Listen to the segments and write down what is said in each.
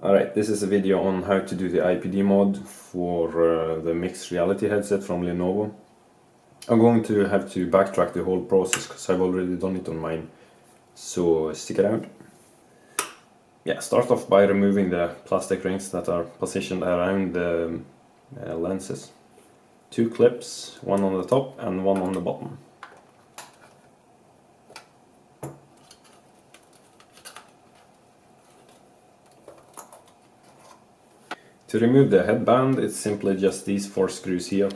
Alright, this is a video on how to do the IPD mod for the mixed reality headset from Lenovo. I'm going to have to backtrack the whole process because I've already done it on mine, so stick around. Yeah, start off by removing the plastic rings that are positioned around the lenses. 2 clips, one on the top and one on the bottom. To remove the headband, it's simply just these 4 screws here.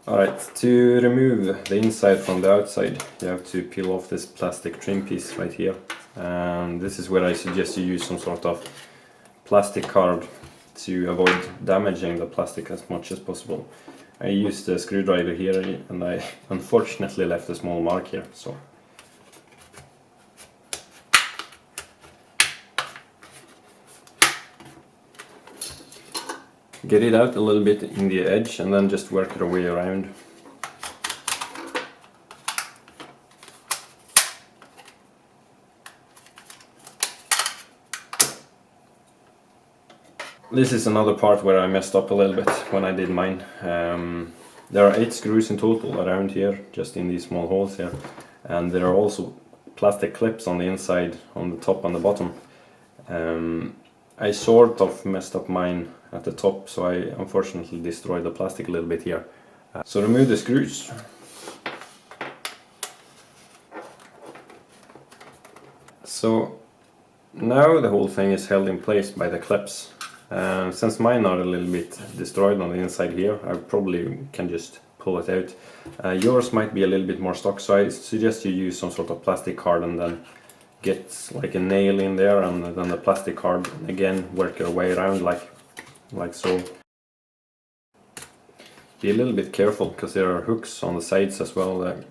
Alright, to remove the inside from the outside, you have to peel off this plastic trim piece right here. And this is where I suggest you use some sort of plastic card to avoid damaging the plastic as much as possible. I used a screwdriver here and I unfortunately left a small mark here, so get it out a little bit in the edge and then just work your way around. This is another part where I messed up a little bit when I did mine. There are 8 screws in total around here, just in these small holes here, and there are also plastic clips on the inside, on the top and the bottom. I sort of messed up mine at the top, so I unfortunately destroyed the plastic a little bit here. So remove the screws. So now the whole thing is held in place by the clips. Since mine are a little bit destroyed on the inside here, I probably can just pull it out. Yours might be a little bit more stuck, so I suggest you use some sort of plastic card and then get like a nail in there and then the plastic card, again work your way around like so. Be a little bit careful because there are hooks on the sides as well that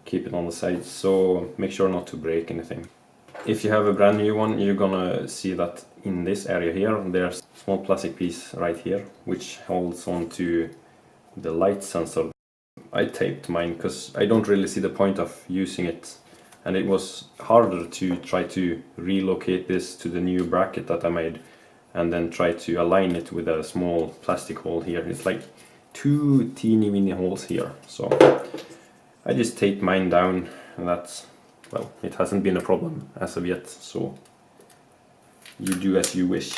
keep it on the sides, so make sure not to break anything. If you have a brand new one, you're gonna see that in this area here there's a small plastic piece right here which holds on to the light sensor. I taped mine because I don't really see the point of using it, and it was harder to try to relocate this to the new bracket that I made and then try to align it with a small plastic hole here. It's like 2 teeny weeny holes here, so I just taped mine down, and that's, well, it hasn't been a problem as of yet, so you do as you wish.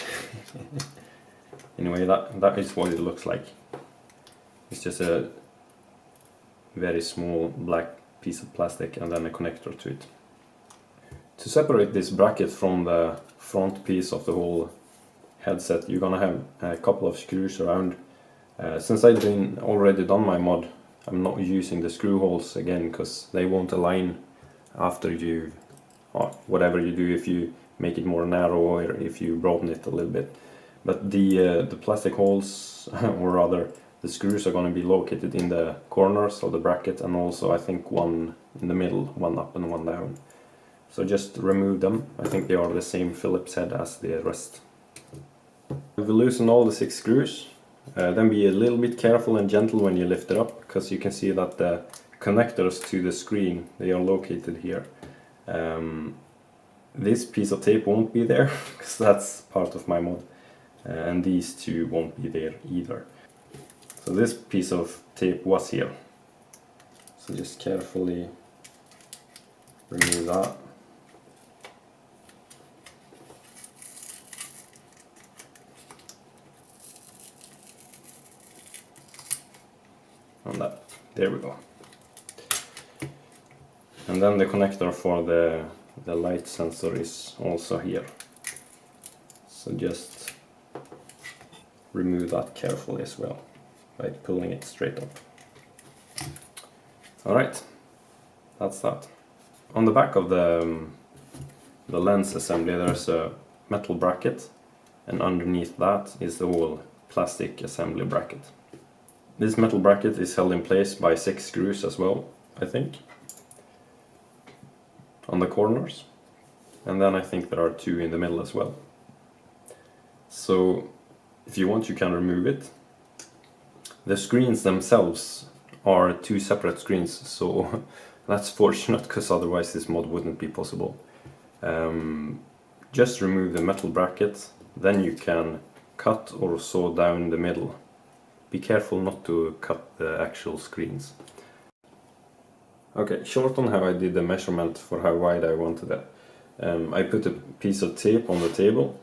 Anyway, that is what it looks like. It's just a very small black piece of plastic and then a connector to it. To separate this bracket from the front piece of the whole headset, you're gonna have a couple of screws around. Since I've already done my mod, I'm not using the screw holes again because they won't align after you, or whatever you do, if you make it more narrow or if you broaden it a little bit. But the plastic holes, or rather the screws, are going to be located in the corners of the bracket, and also I think one in the middle, one up and one down. So just remove them. I think they are the same Phillips head as the rest. We will loosen all the 6 screws. Then be a little bit careful and gentle when you lift it up, because you can see that the connectors to the screen, they are located here. This piece of tape won't be there because that's part of my mod, and these 2 won't be there either. So this piece of tape was here, so just carefully remove that. And that, there we go. And then the connector for the light sensor is also here, so just remove that carefully as well by pulling it straight up. Alright, that's that. On the back of the lens assembly there's a metal bracket, and underneath that is the whole plastic assembly bracket. This metal bracket is held in place by 6 screws as well, I think, on the corners, and then I think there are 2 in the middle as well. So if you want, you can remove it. The screens themselves are two separate screens, so that's fortunate, because otherwise this mod wouldn't be possible. Just remove the metal bracket, then you can cut or saw down the middle. Be careful not to cut the actual screens. Okay, short on how I did the measurement for how wide I wanted it. I put a piece of tape on the table,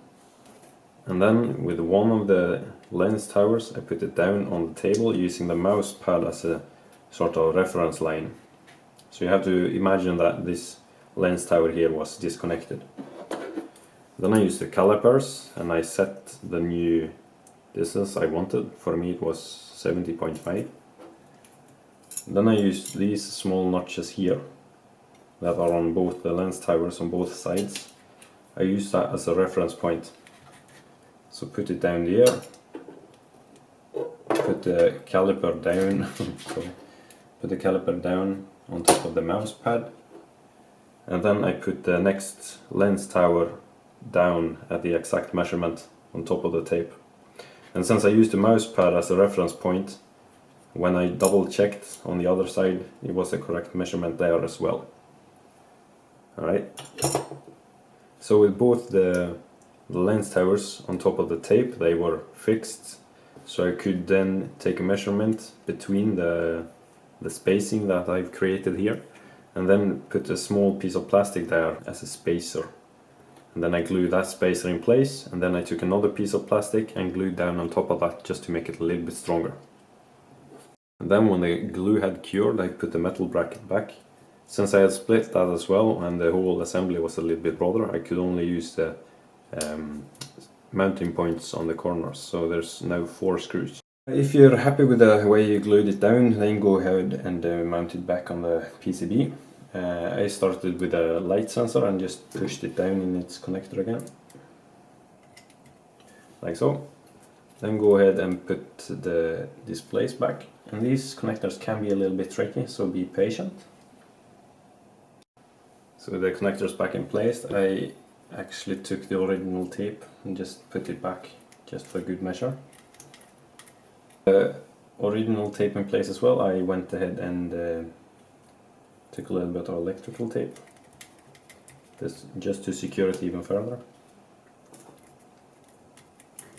and then with one of the lens towers I put it down on the table using the mouse pad as a sort of reference line. So you have to imagine that this lens tower here was disconnected. Then I used the calipers and I set the new distance I wanted. For me it was 70.5. Then I used these small notches here that are on both the lens towers on both sides. I used that as a reference point. So put it down there, put the caliper down, put the caliper down on top of the mouse pad, and then I put the next lens tower down at the exact measurement on top of the tape. And since I used the mouse pad as a reference point, when I double checked on the other side, it was the correct measurement there as well. Alright, so with both the lens towers on top of the tape, they were fixed, so I could then take a measurement between the spacing that I've created here, and then put a small piece of plastic there as a spacer. And then I glued that spacer in place, and then I took another piece of plastic and glued down on top of that just to make it a little bit stronger. And then when the glue had cured, I put the metal bracket back. Since I had split that as well and the whole assembly was a little bit broader, I could only use the mounting points on the corners, so there's now 4 screws. If you're happy with the way you glued it down, then go ahead and mount it back on the PCB. I started with a light sensor and just pushed it down in its connector again, like so. Then go ahead and put the displays back, and these connectors can be a little bit tricky, so be patient. So with the connectors back in place, I actually took the original tape and just put it back just for good measure. The original tape in place as well, I went ahead and took a little bit of electrical tape just to secure it even further.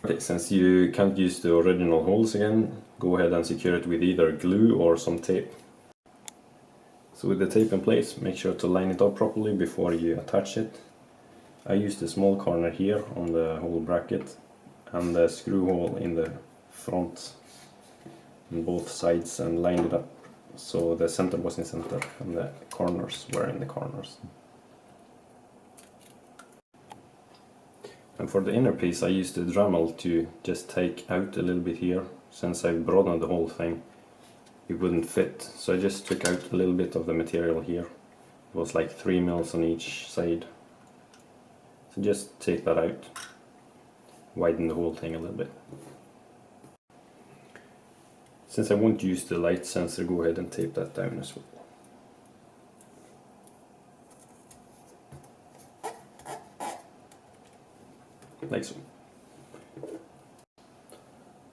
Okay, since you can't use the original holes again, go ahead and secure it with either glue or some tape. So with the tape in place, make sure to line it up properly before you attach it. I used a small corner here on the whole bracket and the screw hole in the front on both sides, and lined it up so the center was in center and the corners were in the corners. And for the inner piece, I used the Dremel to just take out a little bit here. Since I broadened the whole thing, it wouldn't fit, so I just took out a little bit of the material here. It was like 3 mils on each side. So just take that out, widen the whole thing a little bit. Since I won't use the light sensor, go ahead and tape that down as well. Like so.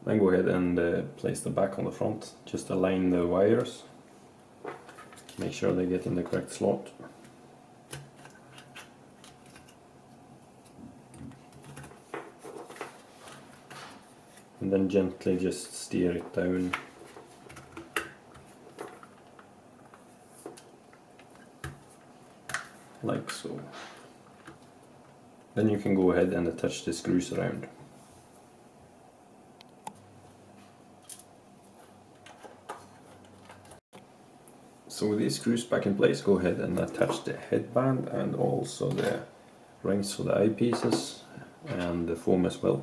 Then go ahead and place the back on the front. Just align the wires. Make sure they get in the correct slot. And then gently just steer it down. Like so. Then you can go ahead and attach the screws around. So with these screws back in place, go ahead and attach the headband and also the rings for the eyepieces and the foam as well.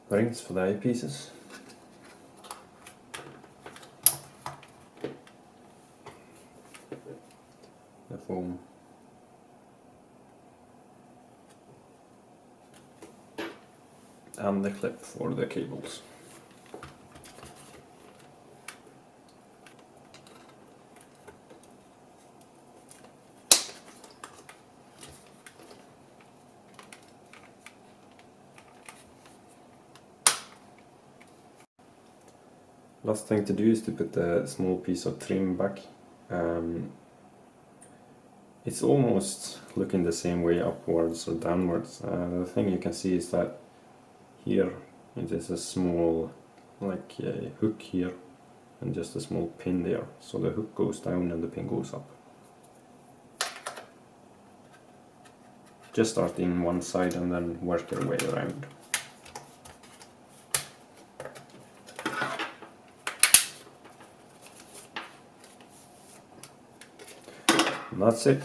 Rings for the eyepieces. The foam and the clip for the cables. Last thing to do is to put a small piece of trim back. It's almost looking the same way upwards or downwards. The thing you can see is that here it is a small, like a hook here, and just a small pin there. So the hook goes down and the pin goes up. Just start in one side and then work your way around. And that's it.